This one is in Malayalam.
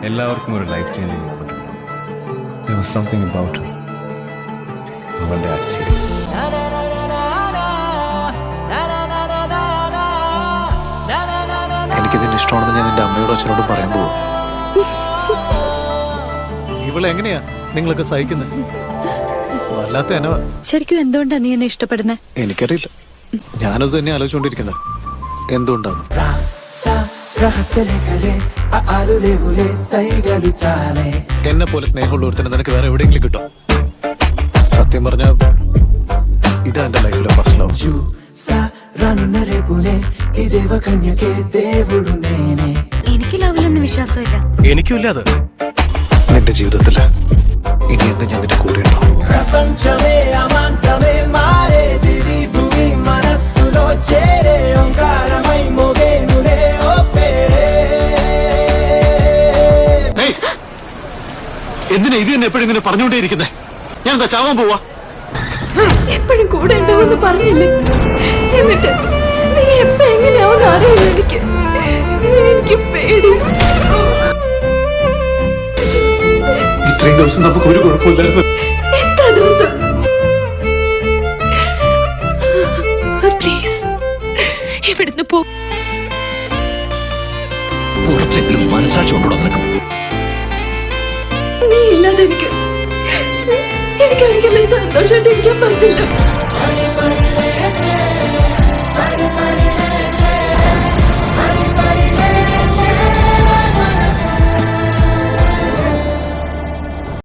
എല്ലാവർക്കും ഒരു life changing There was something about her. അവളുടെ അച്ഛൻ എനിക്കിതിന് ഇഷ്ടമാണെന്ന് ഞാൻ നിന്റെ അമ്മയോടും അച്ഛനോടും പറയാൻ പോകും. ഇവളെങ്ങനെയാ നിങ്ങളൊക്കെ സഹിക്കുന്നത്? വല്ലാത്ത എനവാ. ശരിക്കും എന്തുകൊണ്ടാ നീ എന്നെ ഇഷ്ടപ്പെടുന്നേ? എനിക്കറിയില്ല, ഞാനത് തന്നെ ആലോചിച്ചുകൊണ്ടിരിക്കുന്നത്. എന്തുകൊണ്ടാണ് എന്നെ പോലെ സ്നേഹമുള്ള ഒരുത്തനെ നിനക്ക് വേറെ എവിടെയെങ്കിലും കിട്ടും? സത്യം പറഞ്ഞ ഇതാ എന്റെ ലൈഫിലെ ഫസ്റ്റ് ലവ്. എനിക്ക് ലവിലൊന്നും വിശ്വാസമില്ല. എനിക്കും അത്. നിന്റെ ജീവിതത്തില് ഇനി എന്ത് ഞാൻ നിന്റെ കൂടെ ഉണ്ടോ? എന്തിനാ ഇത് തന്നെ എപ്പോഴും ഇങ്ങനെ പറഞ്ഞുകൊണ്ടേയിരിക്കുന്നേ? ഞാൻ എന്താ ചാവാൻ പോവാ? എപ്പോഴും കൂടെ ഉണ്ടാവുമെന്ന് പറഞ്ഞില്ലേ? എന്നിട്ട് നീ എപ്പോ എങ്ങനെയാവുന്ന അറിയില്ല. എനിക്ക് പേടി. ഇത്രയും ദിവസം നമുക്ക് ഒരു കുഴപ്പമില്ലായിരുന്നു. എത്ര ദിവസം? പ്ലീസ് ഇവിടുന്ന് പോ. കുറച്ചെങ്കിലും മനസ്സാക്ഷി ഉണ്ടോ നിനക്ക്? നീ ഇല്ലാതെ എനിക്ക് ഒരിക്കലും സന്തോഷമായിട്ടിരിക്കാൻ പറ്റില്ല.